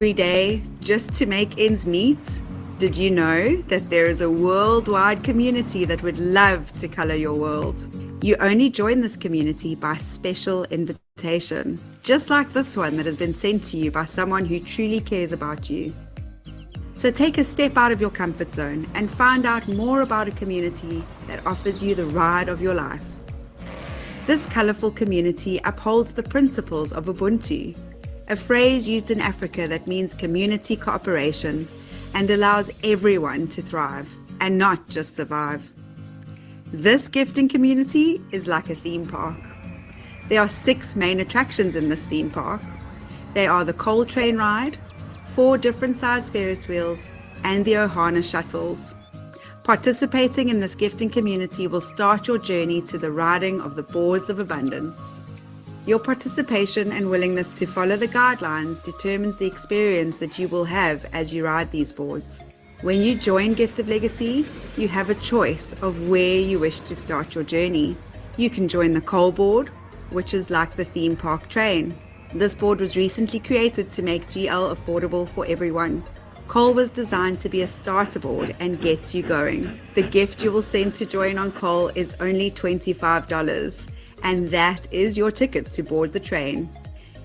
day just to make ends meet? Did you know that there is a worldwide community that would love to color your world? You only join this community by special invitation, just like this one that has been sent to you by someone who truly cares about you. So take a step out of your comfort zone and find out more about a community that offers you the ride of your life. This colorful community upholds the principles of Ubuntu, a phrase used in Africa that means community cooperation and allows everyone to thrive and not just survive. This gifting community is like a theme park. There are 6 main attractions in this theme park. They are the coal train ride, 4 different sized Ferris wheels, and the Ohana shuttles. Participating in this gifting community will start your journey to the riding of the boards of abundance. Your participation and willingness to follow the guidelines determines the experience that you will have as you ride these boards. When you join Gift of Legacy, you have a choice of where you wish to start your journey. You can join the coal board, which is like the theme park train. This board was recently created to make GL affordable for everyone. Coal was designed to be a starter board and gets you going. The gift you will send to join on Coal is only $25, and that is your ticket to board the train.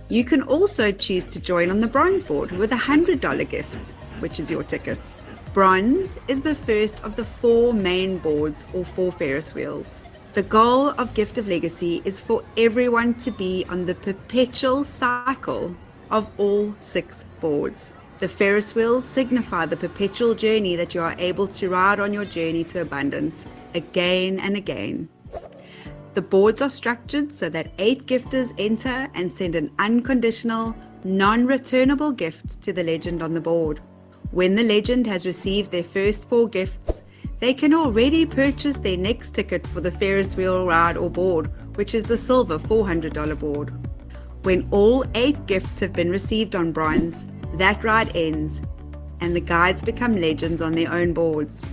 You can also choose to join on the bronze board with a $100 gift, which is your ticket. Bronze is the first of the 4 main boards or 4 Ferris wheels. The goal of Gift of Legacy is for everyone to be on the perpetual cycle of all 6 boards. The Ferris wheels signify the perpetual journey that you are able to ride on your journey to abundance again and again. The boards are structured so that 8 gifters enter and send an unconditional, non-returnable gift to the legend on the board. When the legend has received their first 4 gifts, they can already purchase their next ticket for the Ferris wheel ride or board, which is the silver $400 board. When all 8 gifts have been received on bronze, that ride ends and the guides become legends on their own boards.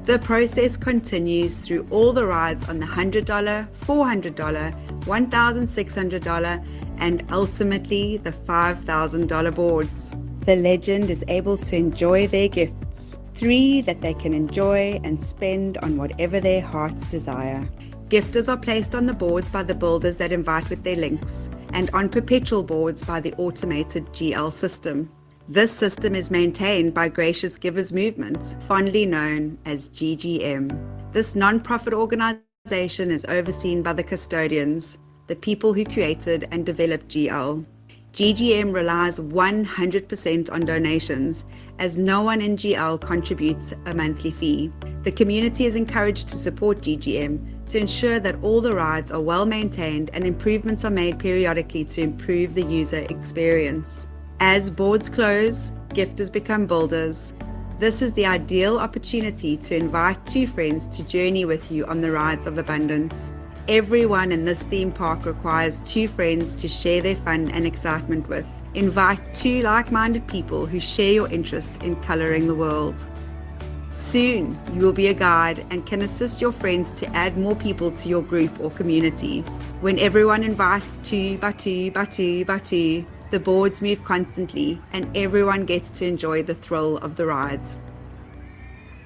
The process continues through all the rides on the $100, $400, $1,600 and ultimately the $5,000 boards. The legend is able to enjoy their gifts, 3 that they can enjoy and spend on whatever their hearts desire. Gifters are placed on the boards by the builders that invite with their links, and on perpetual boards by the automated GL system. This system is maintained by Gracious Givers Movement, fondly known as GGM. This non-profit organization is overseen by the custodians, the people who created and developed GL. GGM relies 100% on donations, as no one in GL contributes a monthly fee. The community is encouraged to support GGM to ensure that all the rides are well maintained and improvements are made periodically to improve the user experience. As boards close, gifters become builders. This is the ideal opportunity to invite 2 friends to journey with you on the rides of abundance. Everyone in this theme park requires 2 friends to share their fun and excitement with. Invite 2 like-minded people who share your interest in coloring the world. Soon, you will be a guide and can assist your friends to add more people to your group or community. When everyone invites 2 by 2 by 2 by 2, the boards move constantly and everyone gets to enjoy the thrill of the rides.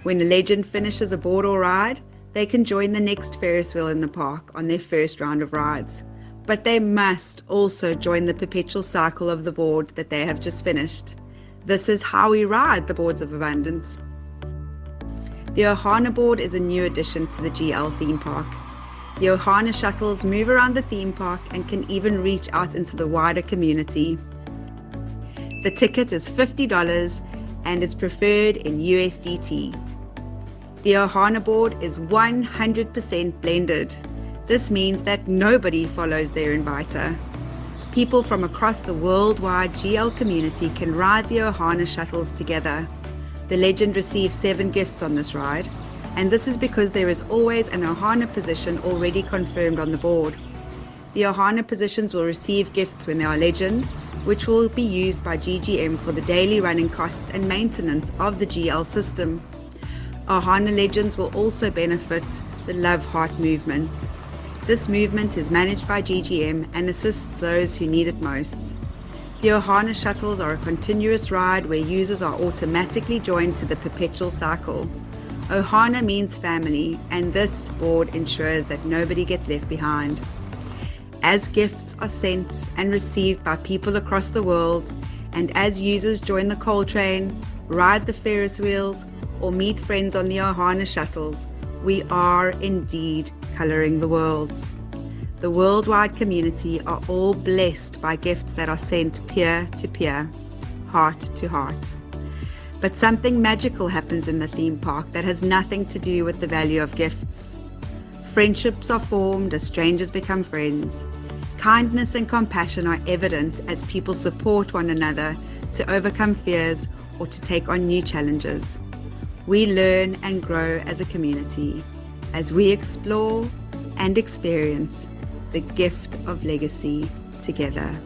When a legend finishes a board or ride, they can join the next Ferris wheel in the park on their first round of rides. But they must also join the perpetual cycle of the board that they have just finished. This is how we ride the boards of abundance. The Ohana board is a new addition to the GL theme park. The Ohana shuttles move around the theme park and can even reach out into the wider community. The ticket is $50 and is preferred in USDT. The Ohana board is 100% blended. This means that nobody follows their inviter. People from across the worldwide GL community can ride the Ohana shuttles together. The legend receives 7 gifts on this ride, and this is because there is always an Ohana position already confirmed on the board. The Ohana positions will receive gifts when they are legend, which will be used by GGM for the daily running costs and maintenance of the GL system. Ohana legends will also benefit the Love Heart movement. This movement is managed by GGM and assists those who need it most. The Ohana shuttles are a continuous ride where users are automatically joined to the perpetual cycle. Ohana means family, and this board ensures that nobody gets left behind. As gifts are sent and received by people across the world, and as users join the coal train, ride the Ferris wheels, or meet friends on the Ohana shuttles, we are indeed colouring the world. The worldwide community are all blessed by gifts that are sent peer to peer, heart to heart. But something magical happens in the theme park that has nothing to do with the value of gifts. Friendships are formed as strangers become friends. Kindness and compassion are evident as people support one another to overcome fears or to take on new challenges. We learn and grow as a community as we explore and experience the gift of legacy together.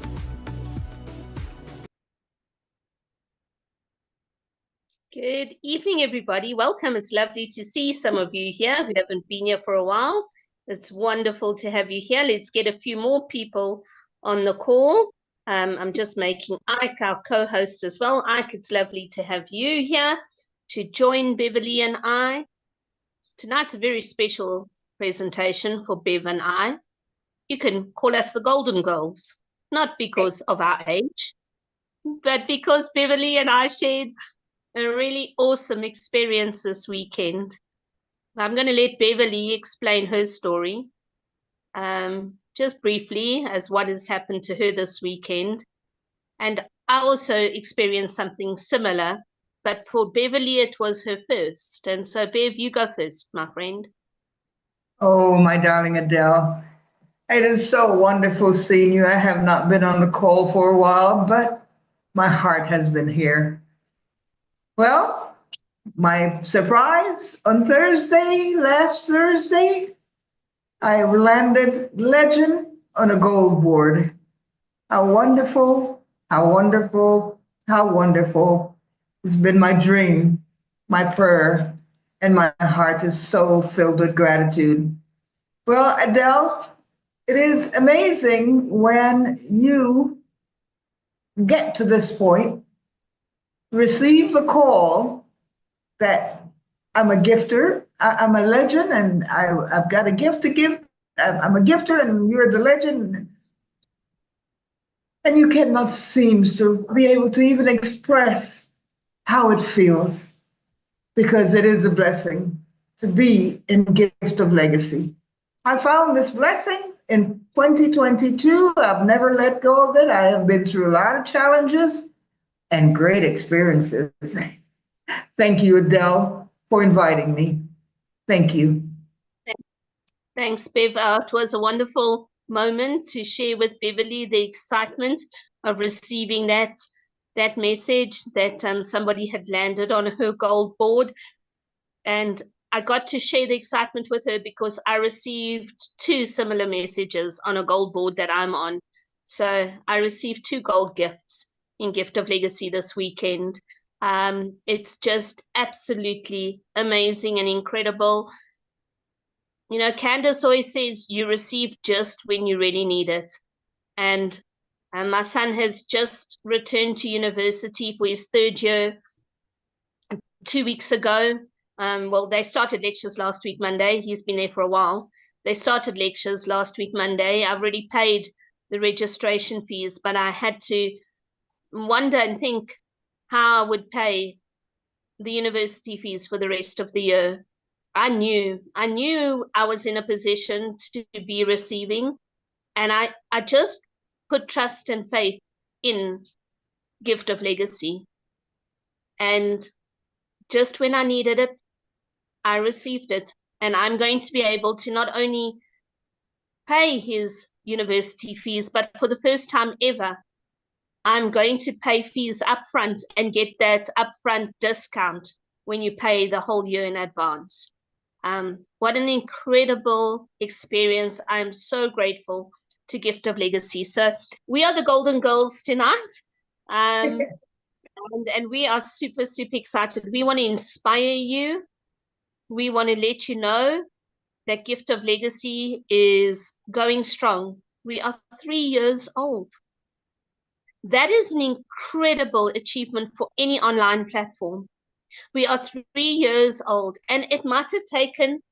Good evening, everybody. Welcome. It's lovely to see some of you here who haven't been here for a while. It's wonderful to have you here. Let's get a few more people on the call. I'm just making Ike our co-host as well. Ike, it's lovely to have you here to join Beverly and I. Tonight's a very special presentation for Bev and I. You can call us the Golden Girls, not because of our age, but because Beverly and I shared a really awesome experience this weekend. I'm going to let Beverly explain her story, just briefly, as what has happened to her this weekend. And I also experienced something similar, but for Beverly, it was her first. And so, Bev, you go first, my friend. Oh, my darling Adele. It is so wonderful seeing you. I have not been on the call for a while, but my heart has been here. Well, my surprise on Thursday, last Thursday, I landed legend on a gold board. How wonderful, how wonderful, how wonderful. It's been my dream, my prayer, and my heart is so filled with gratitude. Well, Adele, it is amazing when you get to this point, receive the call that I'm a gifter, I'm a legend, and I've got a gift to give. I'm a gifter, and you're the legend. And you cannot seem to be able to even express how it feels, because it is a blessing to be in gift of legacy. I found this blessing in 2022. I've never let go of it. I have been through a lot of challenges and great experiences. Thank you, Adele, for inviting me. Thank you. Thanks, Bev. It was a wonderful moment to share with Beverly the excitement of receiving that message that somebody had landed on her gold board. And I got to share the excitement with her because I received 2 similar messages on a gold board that I'm on. So I received 2 gold gifts in Gift of Legacy this weekend. It's just absolutely amazing and incredible. You know, Candace always says you receive just when you really need it. And my son has just returned to university for his 3rd year 2 weeks ago. Well, they started lectures last week, Monday. He's been there for a while. They started lectures last week, Monday. I've already paid the registration fees, but I had to wonder and think how I would pay the university fees for the rest of the year. I knew I was in a position to be receiving, and I just put trust and faith in Gift of Legacy. And just when I needed it, I received it. And I'm going to be able to not only pay his university fees, but for the first time ever, I'm going to pay fees upfront and get that upfront discount when you pay the whole year in advance. What an incredible experience. I'm so grateful to Gift of Legacy. So we are the Golden Girls tonight. And we are super, super excited. We want to inspire you. We want to let you know that Gift of Legacy is going strong. We are 3 years old. That is an incredible achievement for any online platform. We are 3 years old, and it might have taken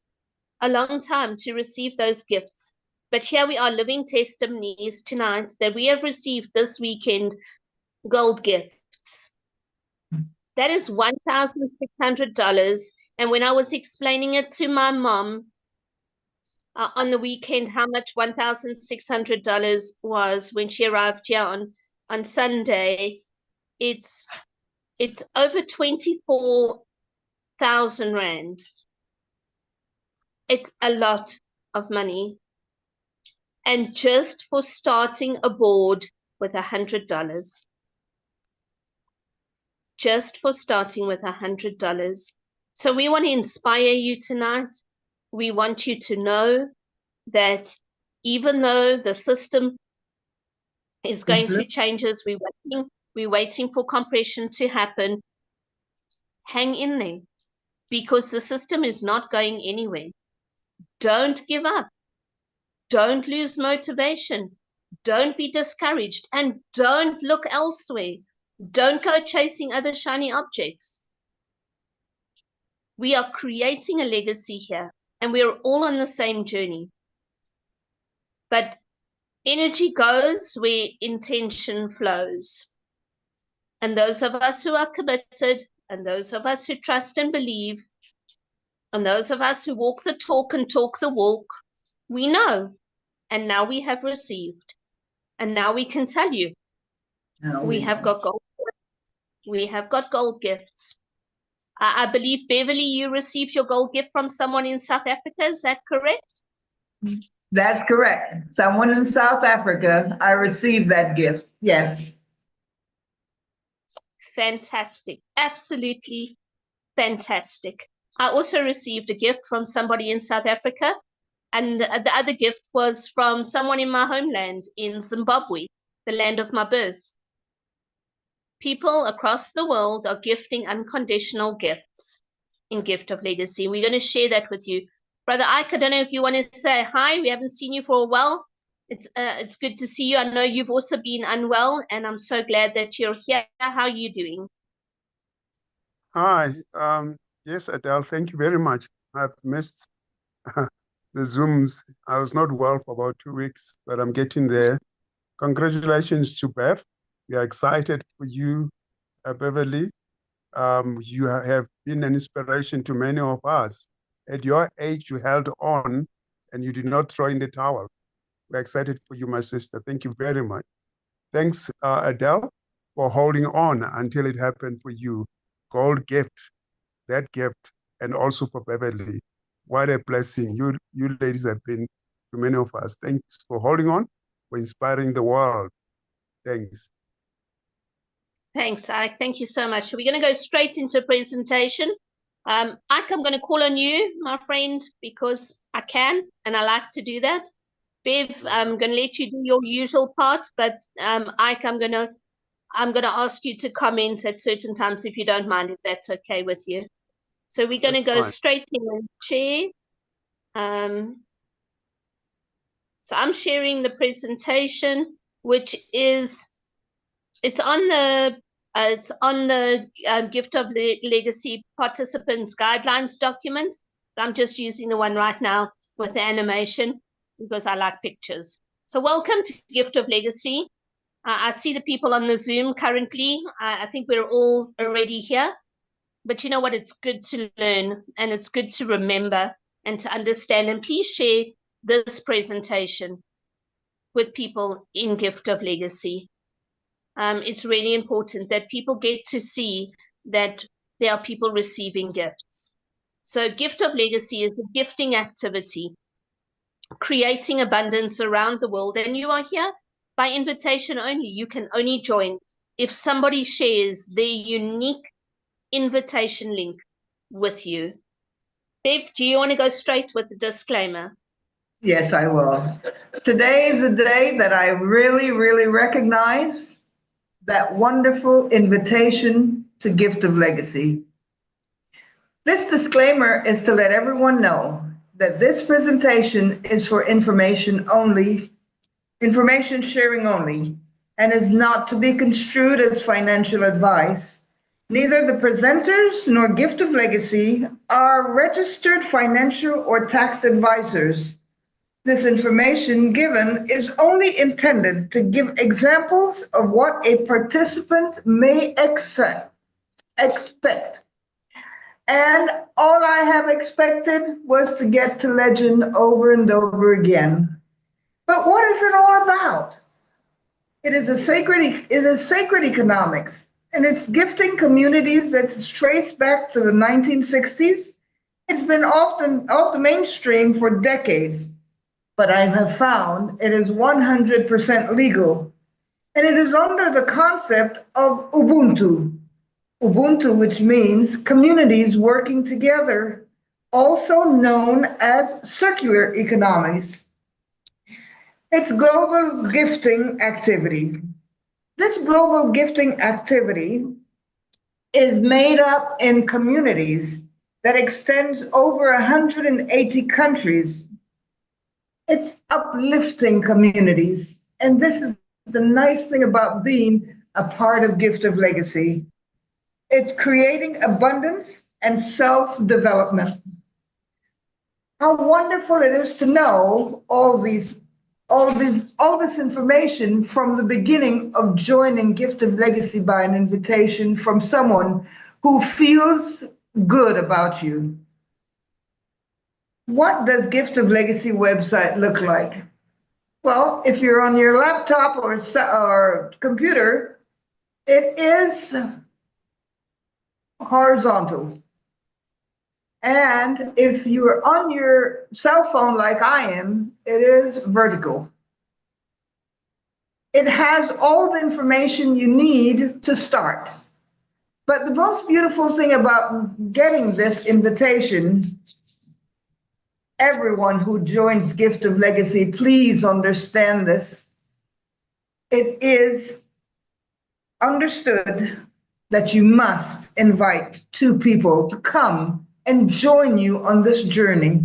a long time to receive those gifts. But here we are living testimonies tonight that we have received this weekend gold gifts. That is $1,600. And when I was explaining it to my mom on the weekend, how much $1,600 was when she arrived here on Sunday, it's over 24,000 Rand. It's a lot of money. And just for starting a board with $100. Just for starting with $100. So we want to inspire you tonight. We want you to know that even though the system is going through changes, we're waiting for compression to happen. Hang in there, because the system is not going anywhere. Don't give up. Don't lose motivation. Don't be discouraged, and don't look elsewhere. Don't go chasing other shiny objects. We are creating a legacy here, and we're all on the same journey. But energy goes where intention flows. And those of us who are committed, and those of us who trust and believe, and those of us who walk the talk and talk the walk, we know. And now we have received. And now we can tell you, we have got gold. We have got gold gifts. I believe, Beverly, you received your gold gift from someone in South Africa. Is that correct? That's correct. Someone in South Africa, I received that gift. Yes. Fantastic. Absolutely fantastic. I also received a gift from somebody in South Africa. And the other gift was from someone in my homeland in Zimbabwe, the land of my birth. People across the world are gifting unconditional gifts in Gift of Legacy. We're going to share that with you. Brother Ike, I don't know if you want to say hi. We haven't seen you for a while. It's good to see you. I know you've also been unwell, and I'm so glad that you're here. How are you doing? Hi. Yes, Adele, thank you very much. I've missed the Zooms. I was not well for about 2 weeks, but I'm getting there. Congratulations to Bev. We are excited for you, Beverly. You have been an inspiration to many of us. At your age, you held on and you did not throw in the towel. We're excited for you, my sister. Thank you very much. Thanks, Adele, for holding on until it happened for you. Gold gift, that gift, and also for Beverly. What a blessing you ladies have been to many of us. Thanks for holding on, for inspiring the world. Thanks. Thanks, Ike. Thank you so much. So we're going to go straight into a presentation. Ike, I'm going to call on you, my friend, because I can, and I like to do that. Bev, I'm going to let you do your usual part, but Ike, I'm going to ask you to comment at certain times if you don't mind, if that's okay with you. So we're going to go straight in and share. So I'm sharing the presentation, which is it's on the Gift of Legacy Participants Guidelines document. I'm just using the one right now with the animation because I like pictures. So welcome to Gift of Legacy. I see the people on the Zoom currently. I think we're all already here. But you know what? It's good to learn, and it's good to remember and to understand. And please share this presentation with people in Gift of Legacy. It's really important that people get to see that there are people receiving gifts. So Gift of Legacy is a gifting activity, creating abundance around the world. And you are here by invitation only. You can only join if somebody shares their unique invitation link with you. Bev, do you want to go straight with the disclaimer? Yes, I will. Today is a day that I really, really recognize that wonderful invitation to Gift of Legacy. This disclaimer is to let everyone know that this presentation is for information only, information sharing only, and is not to be construed as financial advice. Neither the presenters nor Gift of Legacy are registered financial or tax advisors. This information given is only intended to give examples of what a participant may expect. And all I have expected was to get to legend over and over again. But what is it all about? It is sacred economics, and it's gifting communities that's traced back to the 1960s. It's been often off the mainstream for decades, but I have found it is 100% legal, and it is under the concept of Ubuntu. Ubuntu, which means communities working together, also known as circular economies. It's global gifting activity. This global gifting activity is made up in communities that extends over 180 countries. It's uplifting communities. And this is the nice thing about being a part of Gift of Legacy. It's creating abundance and self-development. How wonderful it is to know all this information from the beginning of joining Gift of Legacy by an invitation from someone who feels good about you. What does Gift of Legacy website look like? Well, if you're on your laptop or computer, it is horizontal. And if you're on your cell phone like I am, it is vertical. It has all the information you need to start. But the most beautiful thing about getting this invitation, everyone who joins Gift of Legacy, please understand this. It is understood that you must invite 2 people to come and join you on this journey.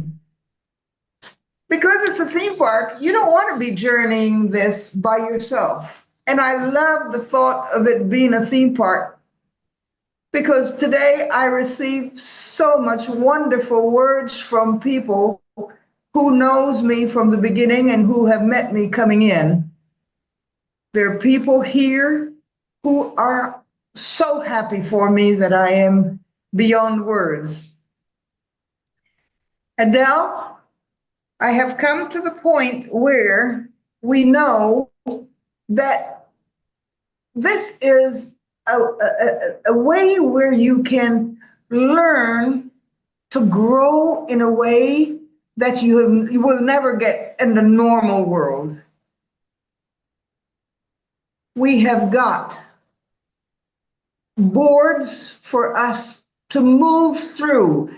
Because it's a theme park, you don't want to be journeying this by yourself. And I love the thought of it being a theme park, because today I receive so much wonderful words from people who knows me from the beginning and who have met me coming in. There are people here who are so happy for me that I am beyond words. Adele, I have come to the point where we know that this is a way where you can learn to grow in a way that you will never get in the normal world. We have got boards for us to move through.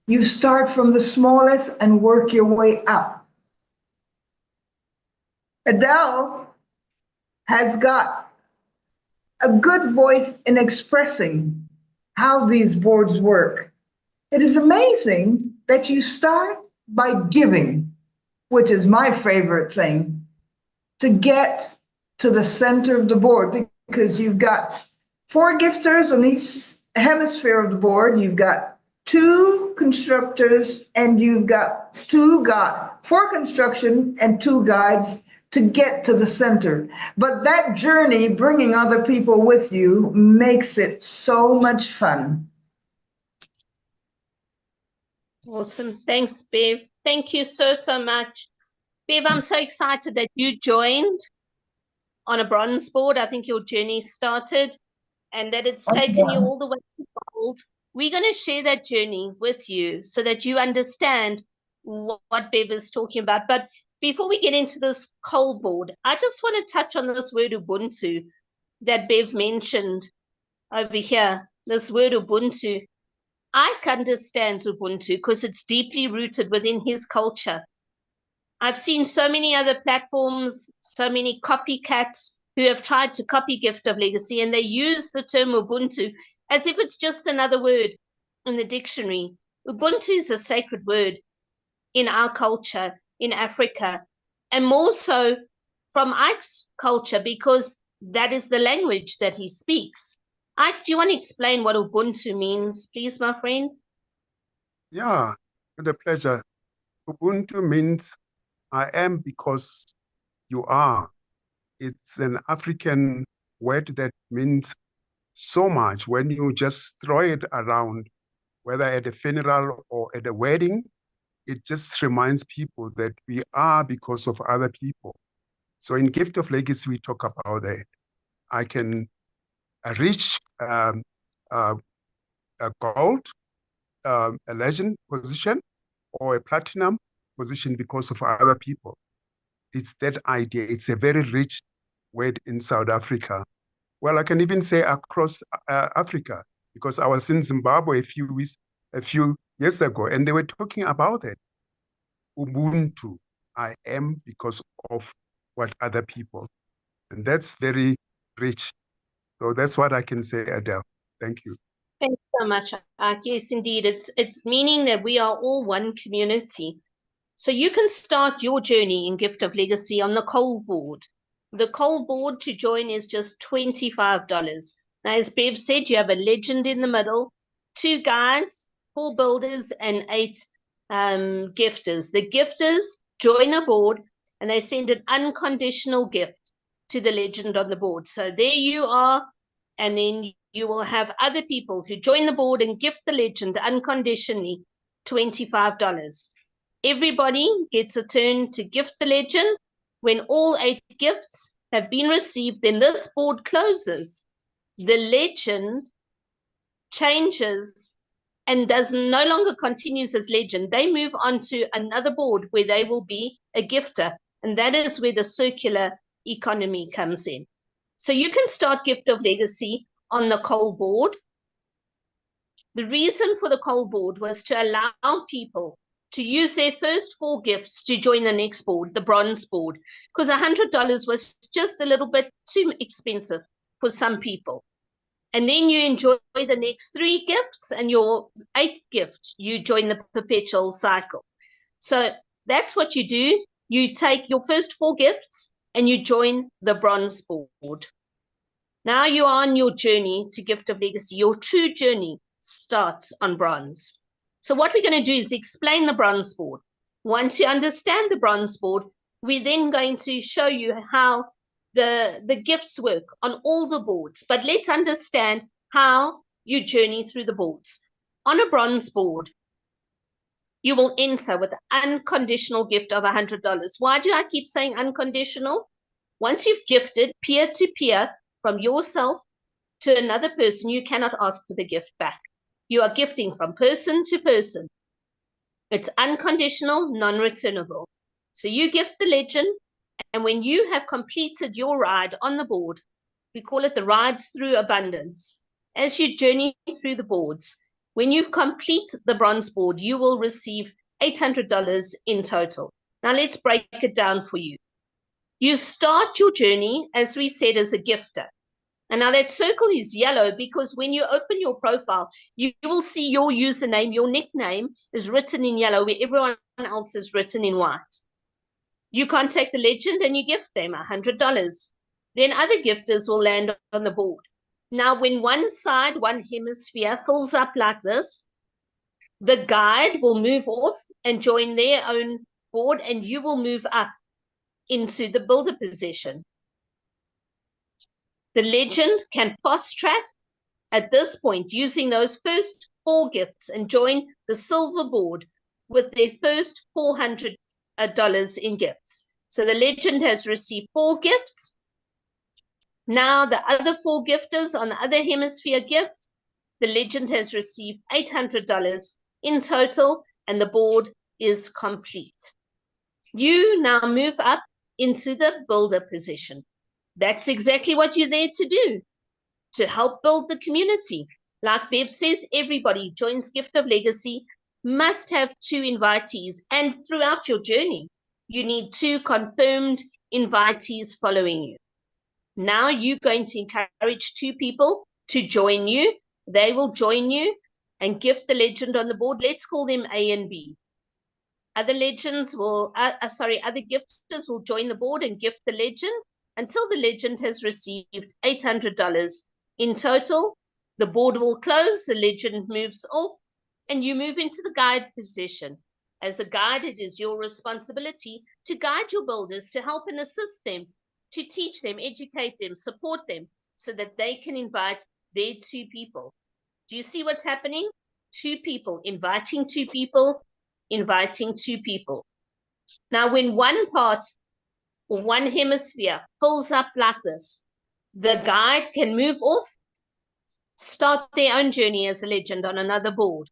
You start from the smallest and work your way up. Adele has got a good voice in expressing how these boards work. It is amazing that you start by giving, which is my favorite thing, to get to the center of the board, because you've got 4 gifters on each hemisphere of the board. You've got 2 constructors, and you've got 4 construction and 2 guides to get to the center. But that journey, bringing other people with you, makes it so much fun. Awesome. Thanks, Bev. Thank you so much. Bev, I'm so excited that you joined on a bronze board. I think your journey started, and that it's taken you all the way to gold. We're going to share that journey with you so that you understand what Bev is talking about. But before we get into this cold board, I just want to touch on this word Ubuntu that Bev mentioned over here. This word Ubuntu. I understand Ubuntu because it's deeply rooted within his culture. I've seen so many other platforms, so many copycats who have tried to copy Gift of Legacy, and they use the term Ubuntu as if it's just another word in the dictionary. Ubuntu is a sacred word in our culture, in Africa, and more so from Ike's culture, because that is the language that he speaks. Ike, do you want to explain what Ubuntu means, please, my friend? Yeah, with a pleasure. Ubuntu means I am because you are. It's an African word that means so much. When you just throw it around, whether at a funeral or at a wedding, it just reminds people that we are because of other people. So in Gift of Legacy, we talk about that. I can reach a gold, a legend position, or a platinum position because of other people. It's that idea. It's a very rich word in South Africa. Well, I can even say across Africa, because I was in Zimbabwe a few years ago, and they were talking about it. Ubuntu, I am because of what other people. And that's very rich. So that's what I can say, Adele. Thank you. Thank you so much, Ike. Yes, indeed. It's meaning that we are all one community. So you can start your journey in Gift of Legacy on the coal board. The coal board to join is just $25. Now, as Bev said, you have a legend in the middle, 2 guides, 4 builders, and 8 gifters. The gifters join a board and they send an unconditional gift to the legend on the board. So there you are, and then you will have other people who join the board and gift the legend unconditionally $25. Everybody gets a turn to gift the legend. When all 8 gifts have been received, then this board closes. The legend changes and no longer continues as legend. They move on to another board where they will be a gifter. And that is where the circular economy comes in. So you can start Gift of Legacy on the coal board. The reason for the coal board was to allow people to use their first 4 gifts to join the next board, the bronze board, because $100 was just a little bit too expensive for some people. And then you enjoy the next 3 gifts, and your 8th gift, you join the perpetual cycle. So that's what you do. You take your first 4 gifts and you join the bronze board. Now you are on your journey to Gift of Legacy. Your true journey starts on bronze. So what we're going to do is explain the bronze board. Once you understand the bronze board, we're then going to show you how the gifts work on all the boards. But let's understand how you journey through the boards. On a bronze board, you will enter with an unconditional gift of $100. Why do I keep saying unconditional? Once you've gifted peer-to-peer from yourself to another person, you cannot ask for the gift back. You are gifting from person to person. It's unconditional, non-returnable. So you gift the legend, and when you have completed your ride on the board, we call it the rides through abundance. As you journey through the boards, when you've completed the bronze board, you will receive $800 in total. Now let's break it down for you. You start your journey, as we said, as a gifter. And now that circle is yellow because when you open your profile, you will see your username, your nickname is written in yellow where everyone else is written in white. You contact the legend and you gift them $100. Then other gifters will land on the board. Now, when one side, one hemisphere fills up like this, the guide will move off and join their own board, and you will move up into the builder position. The legend can fast track at this point using those first 4 gifts and join the silver board with their first $400 in gifts. So the legend has received 4 gifts. Now the other 4 gifters on the other hemisphere gift, the legend has received $800 in total, and the board is complete. You now move up into the builder position. That's exactly what you're there to do, to help build the community. Like Bev says, everybody joins Gift of Legacy must have 2 invitees, and throughout your journey, you need 2 confirmed invitees following you. Now you're going to encourage 2 people to join you. They will join you and gift the legend on the board. Let's call them A and B. Other legends will, other gifters will join the board and gift the legend. until the legend has received $800. In total, the board will close, the legend moves off, and you move into the guide position. As a guide, it is your responsibility to guide your builders, to help and assist them, to teach them, educate them, support them, so that they can invite their 2 people. Do you see what's happening? 2 people, inviting 2 people, inviting 2 people. Now, when one part or one hemisphere fills up like this, the guide can move off, start their own journey as a legend on another board.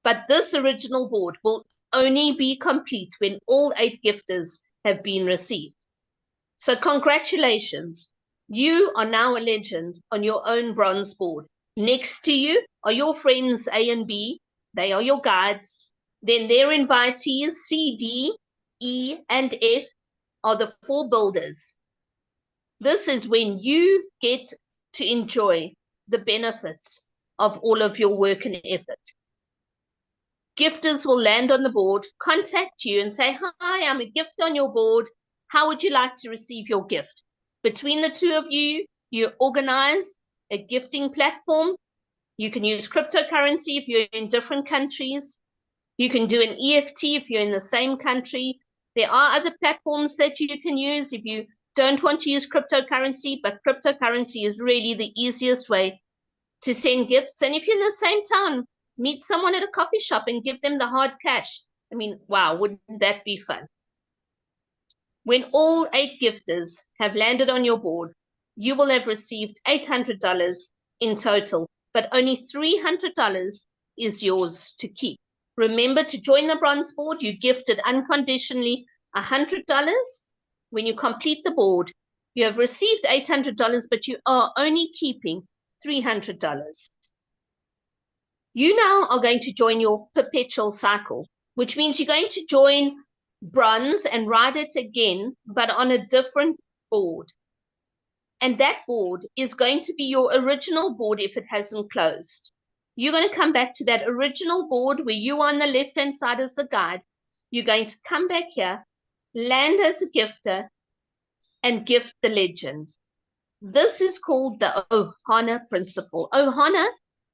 But this original board will only be complete when all 8 gifters have been received. So congratulations, you are now a legend on your own bronze board. Next to you are your friends A and B, they are your guides. Then their invitees C, D, E, and F are the 4 builders. This is when you get to enjoy the benefits of all of your work and effort. Gifters will land on the board, contact you and say, hi, I'm a gift on your board. How would you like to receive your gift? Between the 2 of you, you organize a gifting platform. You can use cryptocurrency if you're in different countries. You can do an EFT if you're in the same country. There are other platforms that you can use if you don't want to use cryptocurrency, but cryptocurrency is really the easiest way to send gifts. And if you're in the same town, meet someone at a coffee shop and give them the hard cash. I mean, wow, wouldn't that be fun? When all 8 gifters have landed on your board, you will have received $800 in total, but only $300 is yours to keep. Remember, to join the bronze board, you gifted unconditionally $100. When you complete the board, you have received $800, but you are only keeping $300. You now are going to join your perpetual cycle, which means you're going to join bronze and ride it again, but on a different board. And that board is going to be your original board if it hasn't closed. You're going to come back to that original board where you are on the left-hand side as the guide. You're going to come back here, land as a gifter, and gift the legend. This is called the Ohana principle. Ohana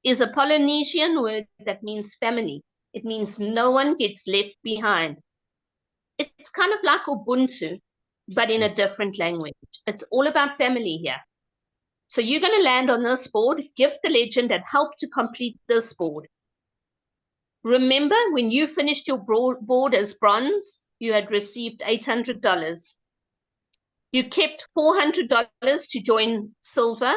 is a Polynesian word that means family. It means no one gets left behind. It's kind of like Ubuntu, but in a different language. It's all about family here. So you're going to land on this board, gift the legend, and help to complete this board. Remember, when you finished your board as bronze, you had received $800. You kept $400 to join silver.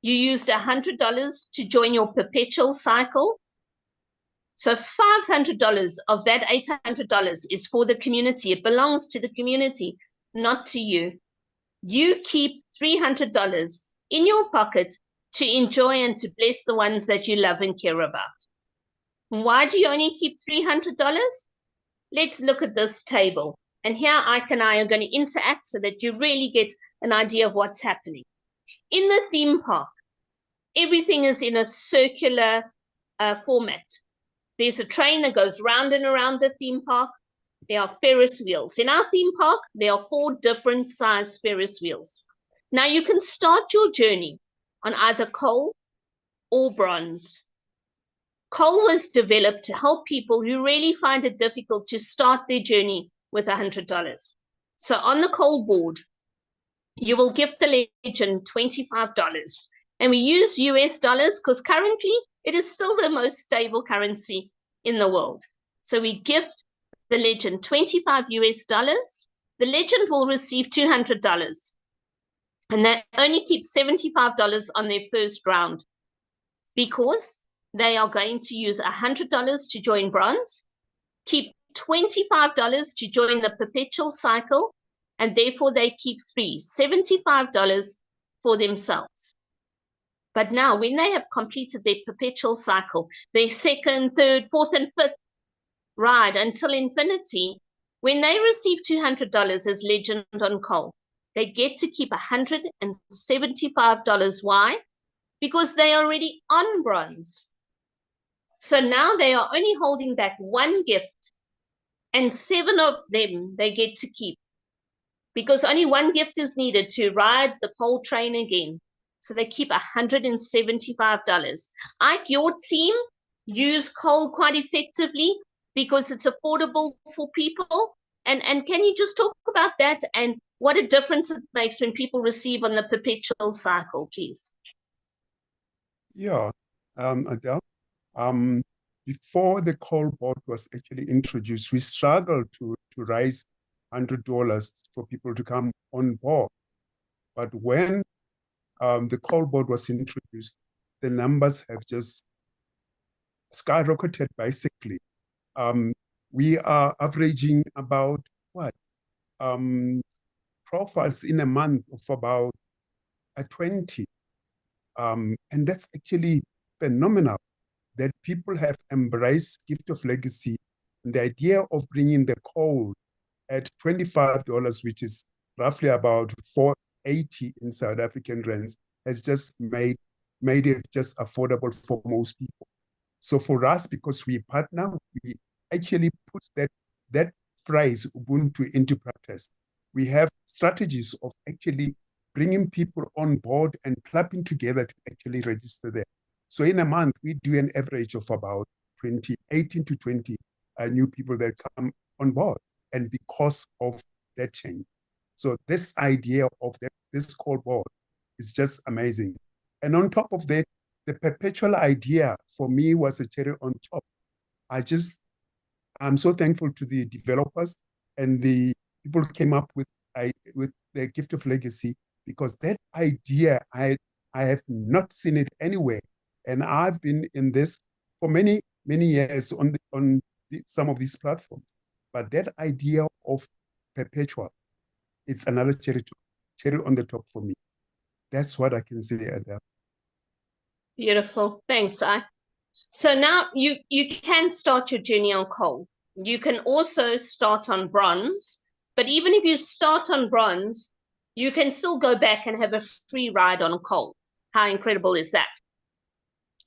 You used $100 to join your perpetual cycle. So $500 of that $800 is for the community. It belongs to the community, not to you. You keep $300 in your pocket to enjoy and to bless the ones that you love and care about. Why do you only keep $300? Let's look at this table. And here Ike and I are going to interact so that you really get an idea of what's happening. In the theme park, everything is in a circular format. There's a train that goes round and around the theme park. There are Ferris wheels. In our theme park, there are 4 different size Ferris wheels. Now you can start your journey on either coal or bronze. Coal was developed to help people who really find it difficult to start their journey with $100. So on the coal board, you will gift the legend $25. And we use US dollars because currently it is still the most stable currency in the world. So we gift the legend $25 US. The legend will receive $200. And they only keep $75 on their first round because they are going to use $100 to join bronze, keep $25 to join the perpetual cycle, and therefore they keep $75 for themselves. But now, when they have completed their perpetual cycle, their second, third, fourth, and fifth ride until infinity, when they receive $200 as legend on coal, they get to keep $175. Why? Because they are already on bronze. So now they are only holding back 1 gift, and 7 of them they get to keep. because only one gift is needed to ride the coal train again. So they keep $175. Ike, your team use coal quite effectively because it's affordable for people. And can you just talk about that and what a difference it makes when people receive on the perpetual cycle, please? Yeah, Adele, before the coal board was actually introduced, we struggled to raise $100 for people to come on board. But when the coal board was introduced, the numbers have just skyrocketed, basically. We are averaging about, what, profiles in a month of about 20. And that's actually phenomenal that people have embraced Gift of Legacy. And the idea of bringing the coal at $25, which is roughly about 480 in South African rands, has just made it just affordable for most people. So for us, because we partner, we actually put that phrase Ubuntu into practice. We have strategies of actually bringing people on board and clapping together to actually register there. So in a month, we do an average of about 18 to 20 new people that come on board. And because of that change. So this idea of this coal board is just amazing. And on top of that, the perpetual idea for me was a cherry on top. I'm so thankful to the developers and the people who came up with the Gift of Legacy, because that idea, I have not seen it anywhere. And I've been in this for many, many years on some of these platforms. But that idea of perpetual, it's another cherry on the top for me. That's what I can say, Adele. Beautiful. Thanks, I. So now you can start your journey on coal. You can also start on bronze, but even if you start on bronze, you can still go back and have a free ride on coal. How incredible is that?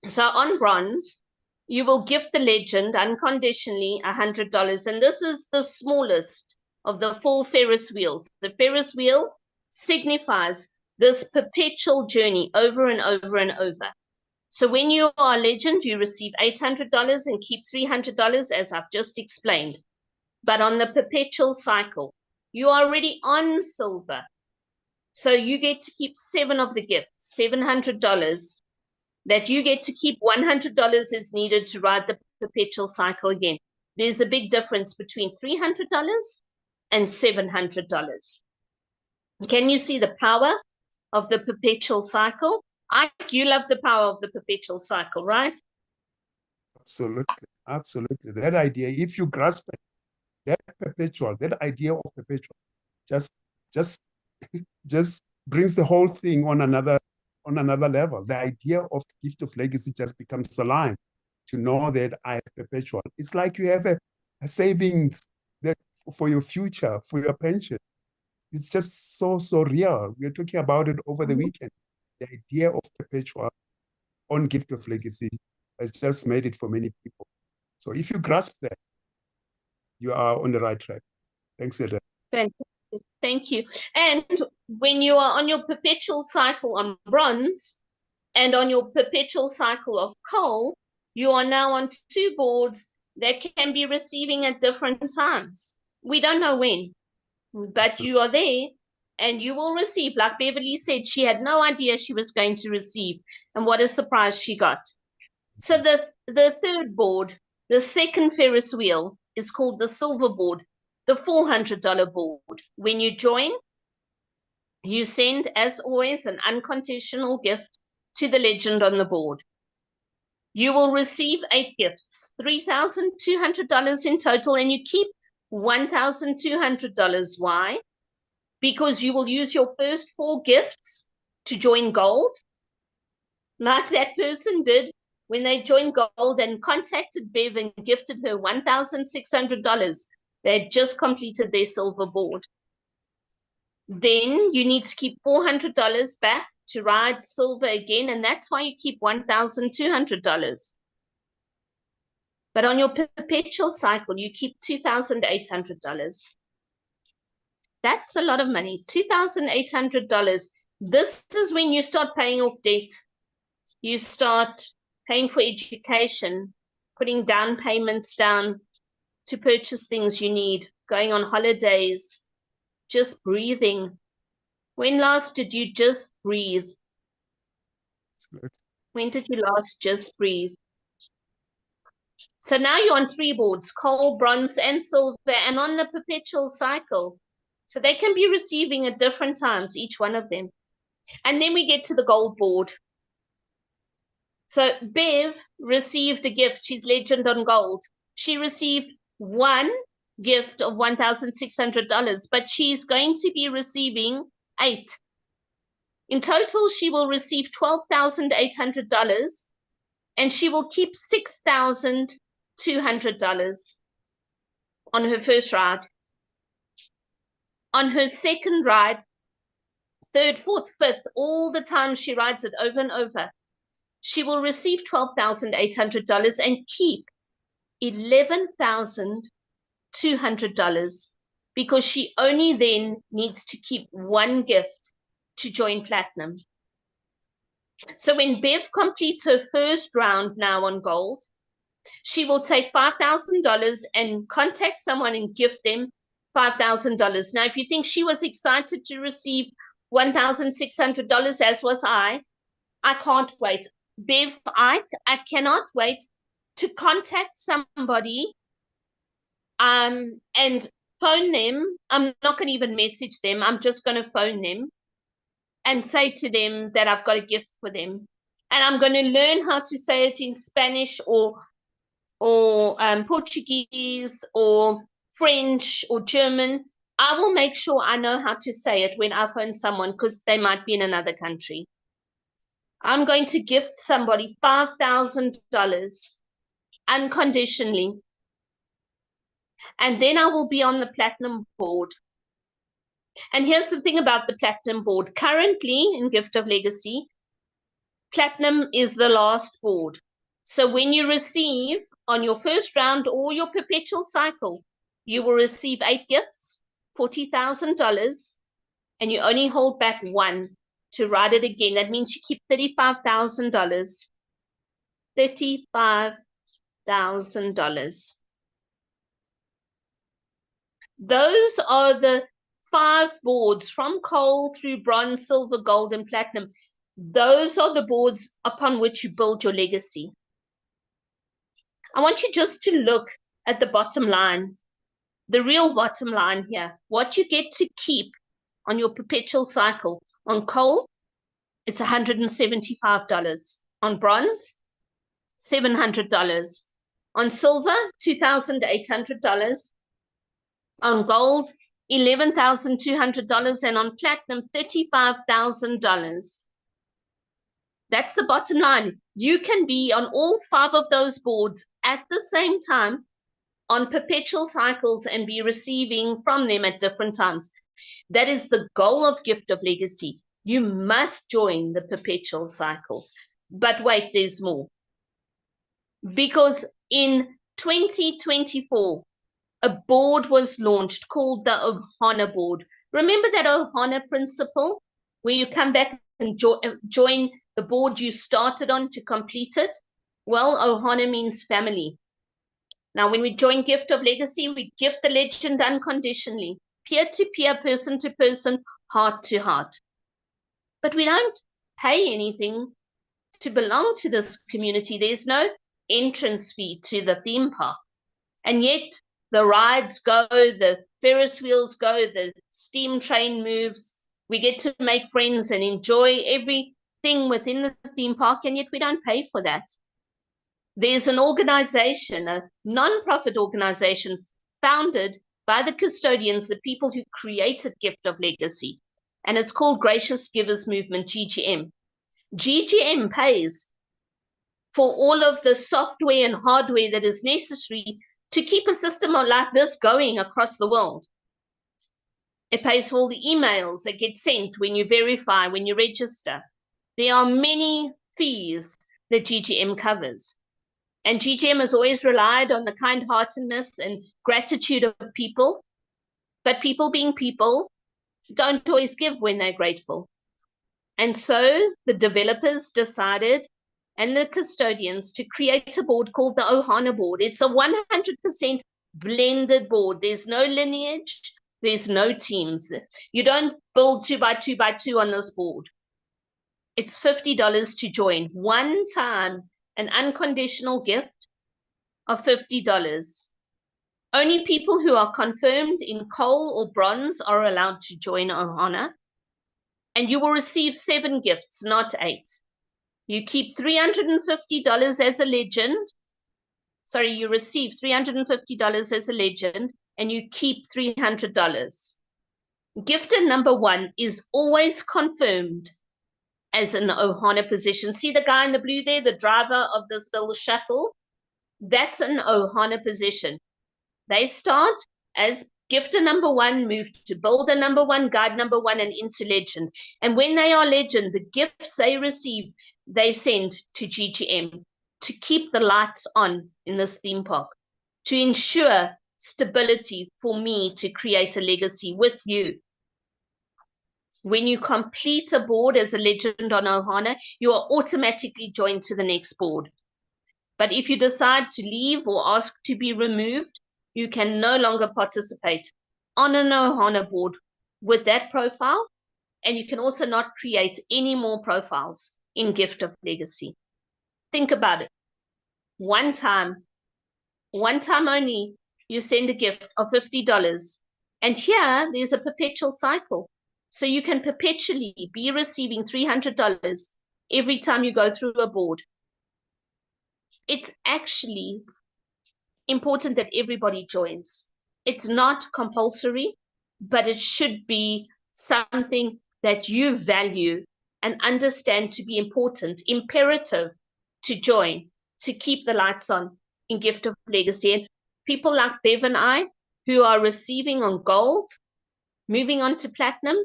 So on bronze, you will gift the legend unconditionally $100. And this is the smallest of the 4 Ferris wheels. The Ferris wheel signifies this perpetual journey over and over and over. So when you are a legend, you receive $800 and keep $300, as I've just explained. But on the perpetual cycle, you are already on silver. So you get to keep 7 of the gifts, $700 that you get to keep. $100 is needed to ride the perpetual cycle again. There's a big difference between $300 and $700. Can you see the power of the perpetual cycle? You love the power of the perpetual cycle, right? Absolutely, absolutely. That idea, if you grasp it, that idea of perpetual, just brings the whole thing on another level. The idea of Gift of Legacy just becomes alive to know that I have perpetual. It's like you have a savings that for your future, for your pension. It's just so real. We're talking about it over the weekend. The idea of perpetual on Gift of Legacy has just made it for many people. So if you grasp that, you are on the right track. Thanks, Eda. Fantastic. Thank you. And when you are on your perpetual cycle on bronze and on your perpetual cycle of coal, you are now on 2 boards that can be receiving at different times. We don't know when, but you are there and you will receive. Like Beverly said, she had no idea she was going to receive, and what a surprise she got. So the 3rd board, the 2nd Ferris wheel, is called the silver board, the $400 board. When you join, you send, as always, an unconditional gift to the legend on the board. You will receive 8 gifts, $3,200 in total, and you keep $1,200. Why? Because you will use your first 4 gifts to join gold, like that person did when they joined gold and contacted Bev and gifted her $1,600. They had just completed their silver board. Then you need to keep $400 back to ride silver again, and that's why you keep $1,200. But on your perpetual cycle, you keep $2,800. That's a lot of money, $2,800. This is when you start paying off debt. You start paying for education, putting down payments down to purchase things you need, going on holidays, just breathing. When last did you just breathe? When did you last just breathe? So now you're on 3 boards, coal, bronze, and silver, and on the perpetual cycle. So they can be receiving at different times, each one of them. And then we get to the gold board. So Bev received a gift. She's legend on gold. She received one gift of $1,600, but she's going to be receiving 8. In total, she will receive $12,800, and she will keep $6,200 on her first ride. On her second ride, 3rd, 4th, 5th, all the time she rides it over and over, she will receive $12,800 and keep $11,200, because she only then needs to keep one gift to join platinum. So when Bev completes her first round now on gold, she will take $5,000 and contact someone and gift them $5,000. Now, if you think she was excited to receive $1,600, as was I can't wait. Bev, I cannot wait to contact somebody and phone them. I'm not going to even message them. I'm just going to phone them and say to them that I've got a gift for them. And I'm going to learn how to say it in Spanish or Portuguese or French or German. I will make sure I know how to say it when I phone someone, because they might be in another country. I'm going to gift somebody $5,000 unconditionally. And then I will be on the platinum board. And here's the thing about the platinum board. Currently, in Gift of Legacy, platinum is the last board. So when you receive on your first round or your perpetual cycle, you will receive 8 gifts, $40,000, and you only hold back 1 to write it again. That means you keep $35,000. $35,000. Those are the 5 boards from coal through bronze, silver, gold, and platinum. Those are the boards upon which you build your legacy. I want you just to look at the bottom line, the real bottom line here. What you get to keep on your perpetual cycle. On coal, it's $175. On bronze, $700. On silver, $2,800. On gold, $11,200, and on platinum, $35,000. That's the bottom line. You can be on all 5 of those boards at the same time on perpetual cycles and be receiving from them at different times. That is the goal of Gift of Legacy. You must join the perpetual cycles. But wait, there's more. Because in 2024, a board was launched called the Ohana board. Remember that Ohana principle, where you come back and join the board you started on to complete it? Well, Ohana means family. Now, when we join Gift of Legacy, we gift the legend unconditionally, peer-to-peer, person-to-person, heart-to-heart. But we don't pay anything to belong to this community. There's no entrance fee to the theme park. And yet, the rides go, the Ferris wheels go, the steam train moves. We get to make friends and enjoy everything within the theme park, and yet we don't pay for that. There's an organization, a non-profit organization founded by the custodians, the people who created Gift of Legacy, and it's called Gracious Givers Movement, GGM. GGM pays for all of the software and hardware that is necessary to keep a system like this going across the world. It pays for all the emails that get sent when you verify, when you register. There are many fees that GGM covers. And GGM has always relied on the kind-heartedness and gratitude of people. But people being people, don't always give when they're grateful. And so the developers decided, and the custodians, to create a board called the Ohana board. It's a 100% blended board. There's no lineage, there's no teams. You don't build 2 by 2 by 2 on this board. It's $50 to join. One time, an unconditional gift of $50. Only people who are confirmed in coal or bronze are allowed to join Ohana. And you will receive 7 gifts, not 8. You keep $350 as a legend. Sorry, you receive $350 as a legend, and you keep $300. Gifter number 1 is always confirmed as an Ohana position. See the guy in the blue there, the driver of this little shuttle? That's an Ohana position. They start as gifter number 1, move to builder number 1, guide number 1, and into legend. And when they are legend, the gifts they receive, they send to GGM to keep the lights on in this theme park, to ensure stability for me to create a legacy with you. When you complete a board as a legend on Ohana, you are automatically joined to the next board. But if you decide to leave or ask to be removed, you can no longer participate on an Ohana board with that profile, and you can also not create any more profiles in Gift of Legacy. Think about it. One time only, you send a gift of $50. And here, there's a perpetual cycle. So you can perpetually be receiving $300 every time you go through a board. It's actually important that everybody joins. It's not compulsory, but it should be something that you value and understand to be important, imperative to join, to keep the lights on in Gift of Legacy. And people like Bev and I, who are receiving on gold, moving on to platinum,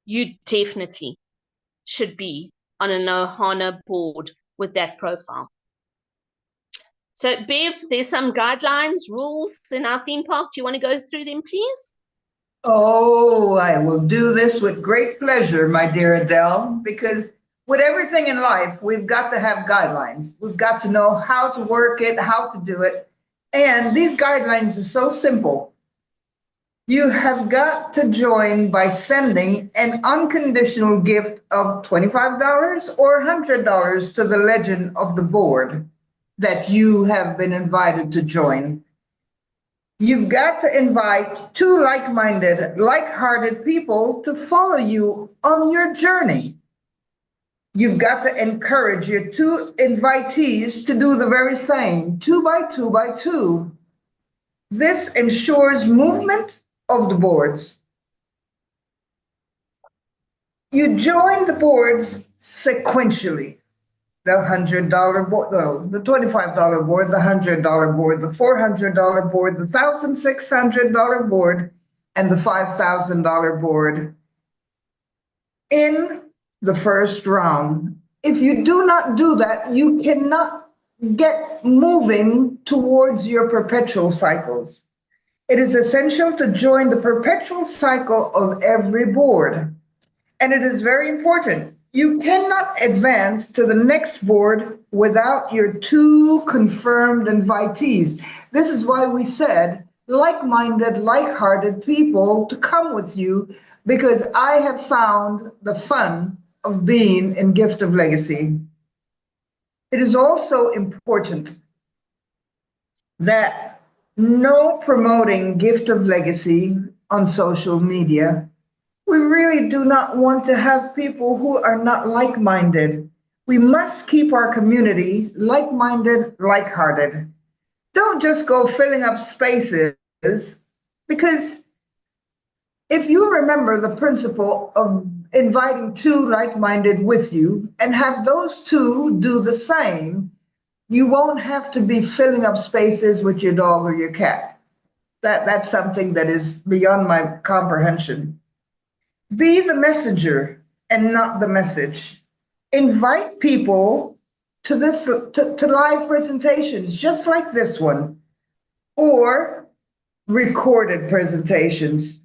you definitely should be on an Ohana board with that profile. So, Bev, there's some guidelines, rules in our theme park. Do you want to go through them, please? Oh, I will do this with great pleasure, my dear Adele, because with everything in life, we've got to have guidelines. We've got to know how to work it, how to do it. And these guidelines are so simple. You have got to join by sending an unconditional gift of $25 or $100 to the legend of the board that you have been invited to join. You've got to invite 2 like-minded, like-hearted people to follow you on your journey. You've got to encourage your 2 invitees to do the very same, 2 by 2 by 2. This ensures movement of the boards. You join the boards sequentially. The $100 board, the $25 board, the $100 board, the $400 board, the $1,600 board, and the $5,000 board in the first round. If you do not do that, you cannot get moving towards your perpetual cycles. It is essential to join the perpetual cycle of every board. And it is very important. You cannot advance to the next board without your 2 confirmed invitees. This is why we said like-minded, like-hearted people to come with you, because I have found the fun of being in Gift of Legacy. It is also important that no promoting Gift of Legacy on social media. We really do not want to have people who are not like-minded. We must keep our community like-minded, like-hearted. Don't just go filling up spaces, because if you remember the principle of inviting 2 like-minded with you and have those 2 do the same, you won't have to be filling up spaces with your dog or your cat. That's something that is beyond my comprehension. Be the messenger and not the message. Invite people to live presentations just like this one, or recorded presentations.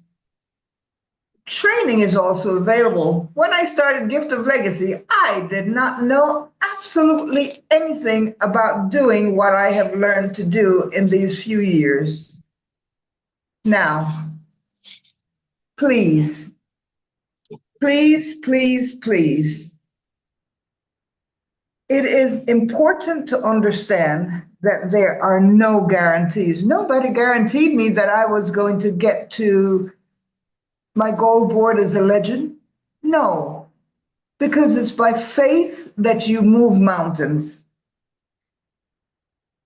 Training is also available. When I started Gift of Legacy, I did not know absolutely anything about doing what I have learned to do in these few years. Now, please, please, please, please, it is important to understand that there are no guarantees. Nobody guaranteed me that I was going to get to my gold board as a legend. No, because it's by faith that you move mountains.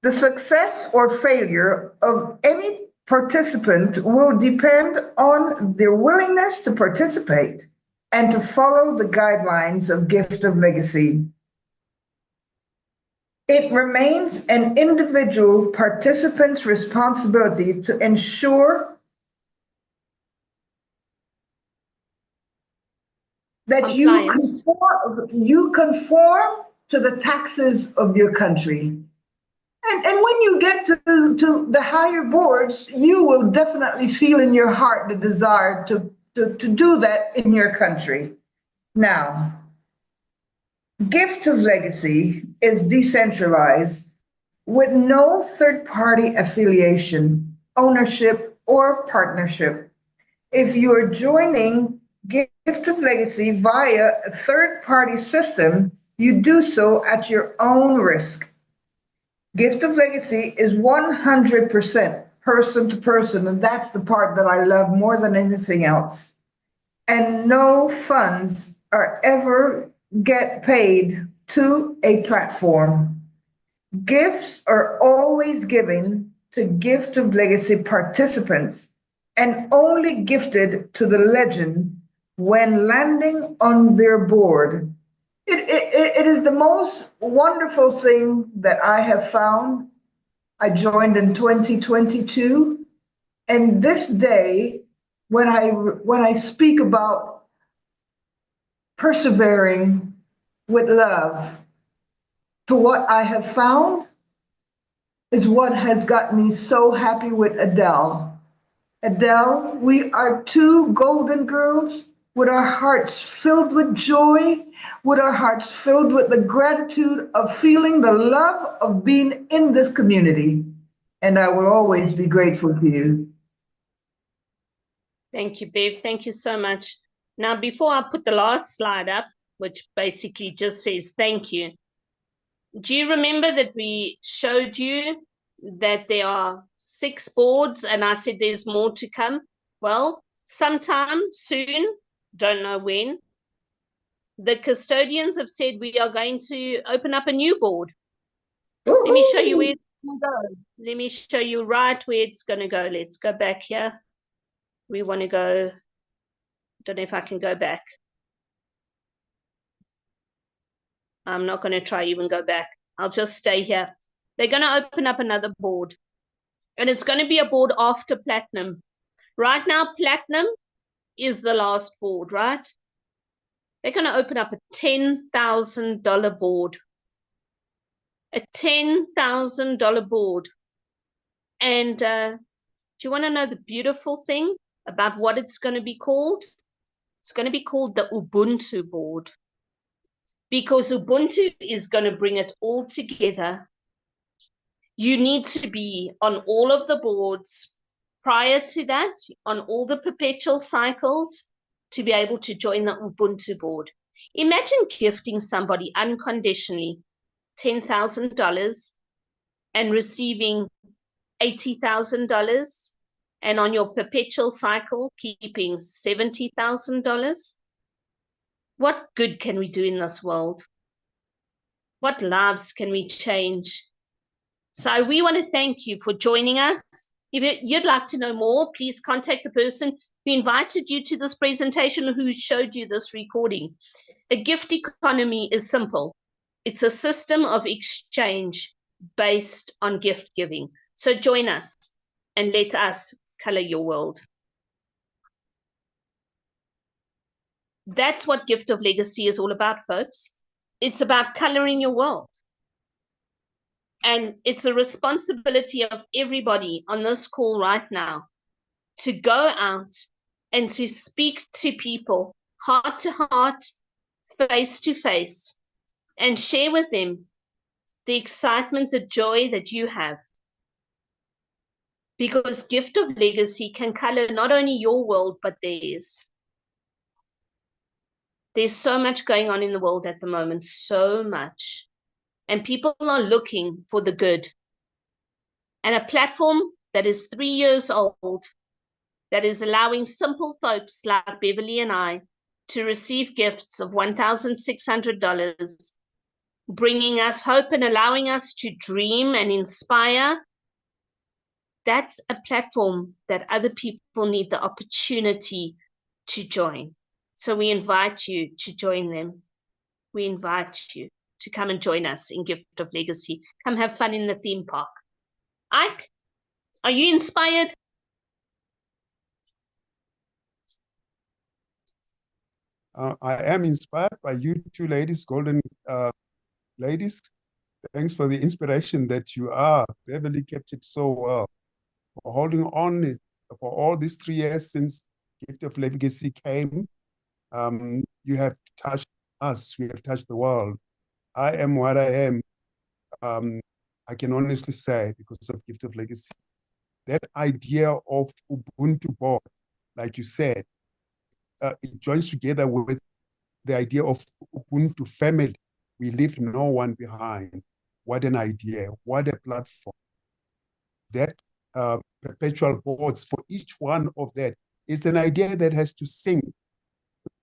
The success or failure of any participant will depend on their willingness to participate and to follow the guidelines of Gift of Legacy. It remains an individual participant's responsibility to ensure that you conform to the taxes of your country. And when you get to the higher boards, you will definitely feel in your heart the desire to do that in your country. Now, Gift of Legacy is decentralized with no third-party affiliation, ownership, or partnership. If you are joining Gift of Legacy via a third-party system, you do so at your own risk. Gift of Legacy is 100% person to person, and that's the part that I love more than anything else. And no funds are ever get paid to a platform. Gifts are always given to Gift of Legacy participants and only gifted to the legend when landing on their board. It is the most wonderful thing that I have found. I joined in 2022, and this day, when I speak about persevering with love, to what I have found is what has got me so happy with Adele. Adele, we are two golden girls with our hearts filled with joy, with our hearts filled with the gratitude of feeling the love of being in this community. And I will always be grateful to you. Thank you, Bev. Thank you so much. Now, before I put the last slide up, which basically just says thank you, do you remember that we showed you that there are 6 boards and I said there's more to come? Well, sometime soon, don't know when, the custodians have said we are going to open up a new board. Let me show you where it's going to go. Let me show you right where it's going to go. Let's go back here. We want to go, don't know if I can go back. I'm not going to try even go back. I'll just stay here. They're going to open up another board. And it's going to be a board after Platinum. Right now, Platinum is the last board, right? They're going to open up a $10,000 board. A $10,000 board. And do you want to know the beautiful thing about what it's going to be called? It's going to be called the Ubuntu board. Because Ubuntu is going to bring it all together. You need to be on all of the boards prior to that, on all the perpetual cycles, to be able to join the Ubuntu board. Imagine gifting somebody unconditionally $10,000 and receiving $80,000, and on your perpetual cycle keeping $70,000. What good can we do in this world? What lives can we change? So we want to thank you for joining us. If you'd like to know more, please contact the person who invited you to this presentation or who showed you this recording. A gift economy is simple. It's a system of exchange based on gift giving. So join us and let us color your world. That's what Gift of Legacy is all about, folks. It's about coloring your world. And it's a responsibility of everybody on this call right now to go out and to speak to people heart to heart, face to face, and share with them the excitement, the joy that you have. Because Gift of Legacy can color not only your world, but theirs. There's so much going on in the world at the moment, so much. And people are looking for the good. And a platform that is 3 years old, that is allowing simple folks like Beverly and I to receive gifts of $1,600, bringing us hope and allowing us to dream and inspire. That's a platform that other people need the opportunity to join. So we invite you to join them. We invite you to come and join us in Gift of Legacy. Come have fun in the theme park. Ike, are you inspired? I am inspired by you two ladies, golden ladies. Thanks for the inspiration that you are. Beverly kept it so well. For holding on for all these 3 years since Gift of Legacy came. You have touched us. You have touched the world. I am what I am. I can honestly say because of Gift of Legacy. That idea of Ubuntu board, like you said, it joins together with the idea of Ubuntu family. We leave no one behind. What an idea. What a platform. That perpetual boards for each one of that is an idea that has to sing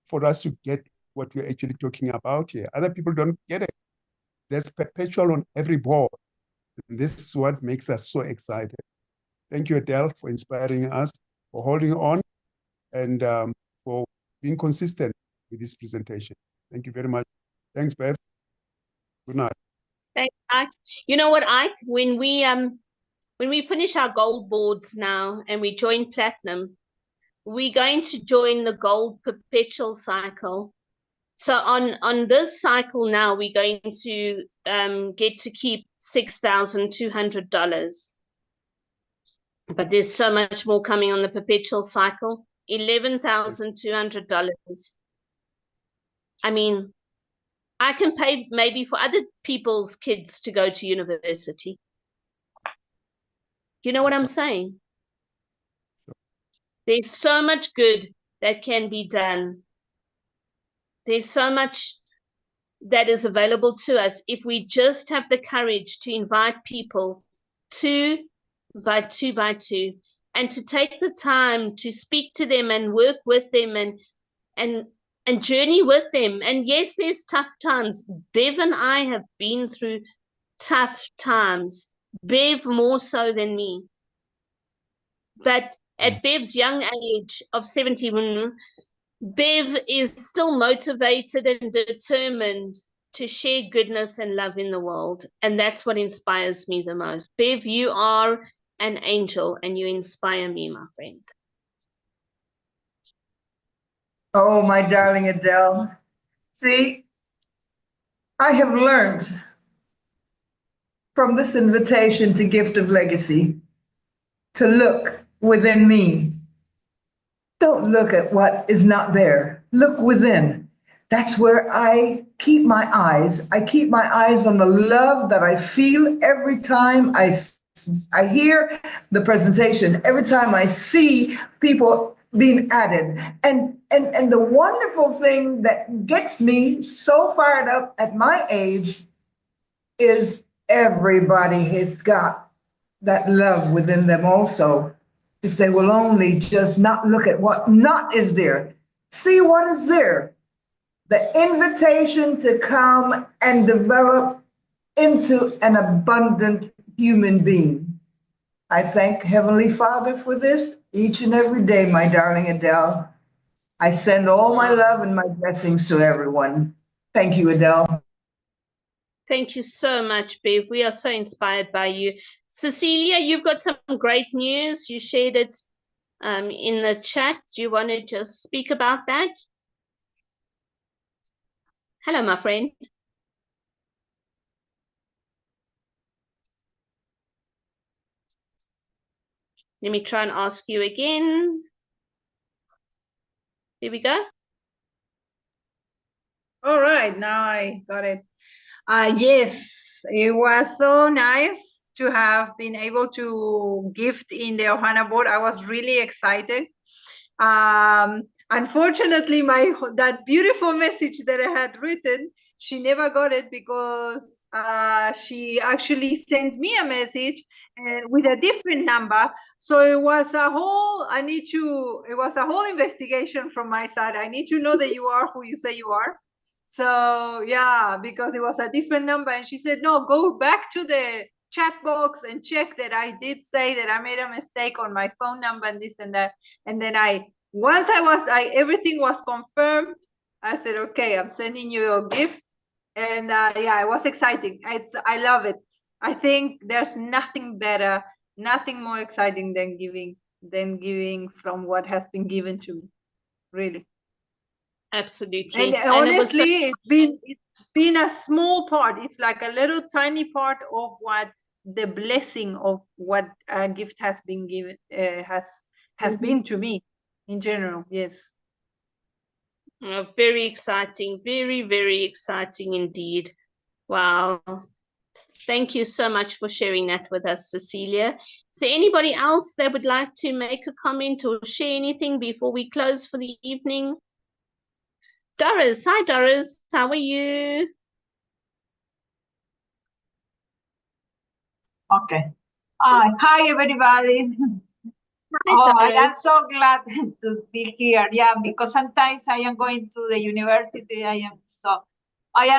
for us to get what we're actually talking about here. Other people don't get it. There's perpetual on every board. And this is what makes us so excited. Thank you, Adele, for inspiring us, for holding on, and for being consistent with this presentation. Thank you very much. Thanks, Bev. Good night. Thanks, Ike. You know what, Ike? When we finish our gold boards now and we join platinum, we're going to join the gold perpetual cycle. So on this cycle now, we're going to get to keep $6,200. But there's so much more coming on the perpetual cycle. $11,200. I mean, I can pay maybe for other people's kids to go to university. You know what I'm saying? There's so much good that can be done. There's so much that is available to us if we just have the courage to invite people 2 by 2 by 2 and to take the time to speak to them and work with them and journey with them. And yes, there's tough times. Bev and I have been through tough times. Bev more so than me. But at Bev's young age of 71, Bev is still motivated and determined to share goodness and love in the world. And that's what inspires me the most. Bev, you are an angel and you inspire me, my friend. Oh, my darling Adele. See, I have learned from this invitation to Gift of Legacy to look within me. Don't look at what is not there. Look within. That's where I keep my eyes. I keep my eyes on the love that I feel every time I hear the presentation, every time I see people being added. And the wonderful thing that gets me so fired up at my age is everybody has got that love within them also. If they will only just not look at what not is there, see what is there. The invitation to come and develop into an abundant human being. I thank Heavenly Father for this each and every day, my darling Adele. I send all my love and my blessings to everyone. Thank you, Adele. Thank you so much, Bev. We are so inspired by you. Cecilia, you've got some great news. You shared it in the chat. Do you want to just speak about that? Hello, my friend. Let me try and ask you again. There we go. All right, now I got it. Yes, it was so nice to have been able to gift in the Ohana board. I was really excited. Unfortunately, that beautiful message that I had written, she never got it because she actually sent me a message with a different number. So it was a whole investigation from my side. I need to know that you are who you say you are. So yeah, because it was a different number, and she said, no, go back to the chat box and check that I did say that I made a mistake on my phone number and this and that. And then once everything was confirmed, I said, okay, I'm sending you a gift. And yeah, it was exciting. I love it. I think there's nothing better, nothing more exciting than giving from what has been given to me, really. Absolutely. And honestly, it's been a small part. It's like a little tiny part of what the blessing of what a gift has been given has been to me in general. Yes. Very exciting. Very, very exciting indeed. Wow. Thank you so much for sharing that with us, Cecilia. Is there anybody else that would like to make a comment or share anything before we close for the evening? Doris. Hi, Doris. How are you? Okay. Hi, everybody. Hi, I am Doris. so glad to be here. Yeah, because sometimes I am going to the university. I am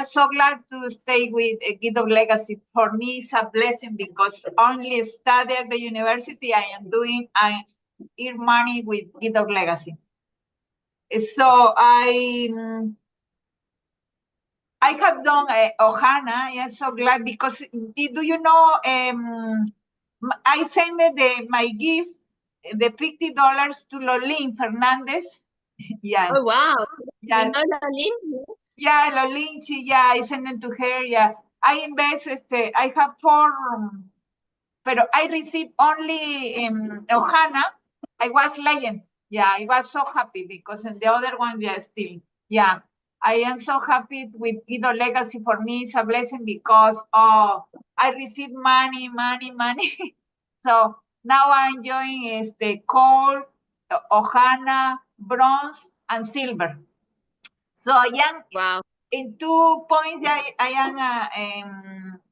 so glad to stay with a Gift of Legacy. For me, it's a blessing because only study at the university I earn money with Gift of Legacy. So I have done Ohana. I am so glad because do you know? I sent my gift, the $50 to Lolin Fernandez. Yeah. Oh, wow. Yeah. You know Lolin? Yes. Yeah, Lolin. Yeah, I sent it to her. Yeah, I invest. I have 4, but I received only Ohana. I was lying. Yeah, I was so happy because in the other one, yeah, still. Yeah, I am so happy with Guido Legacy. For me, it's a blessing because I receive money. So now I'm enjoying the gold, Ohana, bronze, and silver. So I am Wow. in 2 points. I am a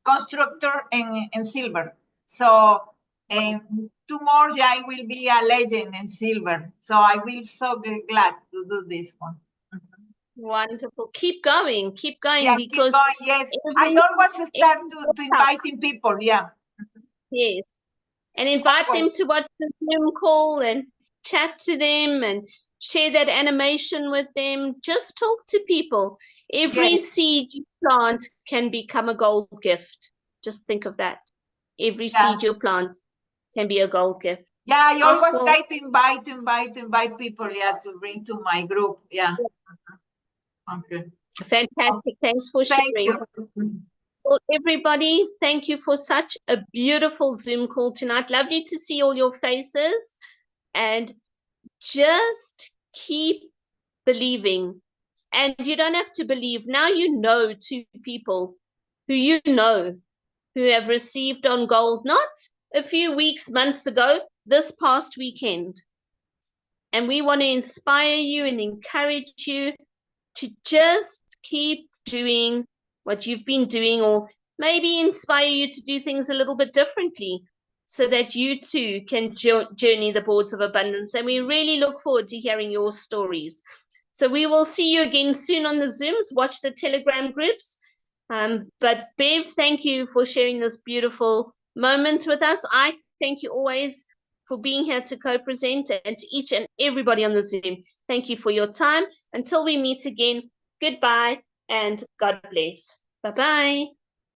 constructor in silver. So 2 more, I will be a legend in silver. So I will so be glad to do this one. Wonderful. Keep going. Keep going. Yeah, because keep going. Yes, I always start to inviting people. Yeah. Yes. And invite them to watch the Zoom call and chat to them and share that animation with them. Just talk to people. Every seed you plant can become a gold gift. Just think of that. Every seed you plant can be a gold gift. Yeah, I always try to invite people, yeah, to bring to my group. Yeah. Okay. Fantastic. Thanks for sharing. Thank you. Well, everybody, thank you for such a beautiful Zoom call tonight. Lovely to see all your faces. And just keep believing. And you don't have to believe. Now you know 2 people who you know who have received on gold, not a few weeks, months ago, this past weekend. And we want to inspire you and encourage you to just keep doing what you've been doing, or maybe inspire you to do things a little bit differently so that you too can journey the boards of abundance. And we really look forward to hearing your stories. So we will see you again soon on the Zooms. Watch the Telegram groups. But Bev, thank you for sharing this beautiful moment with us. I thank you always for being here to co-present, and to each and everybody on the Zoom. Thank you for your time. Until we meet again, goodbye and God bless. Bye-bye.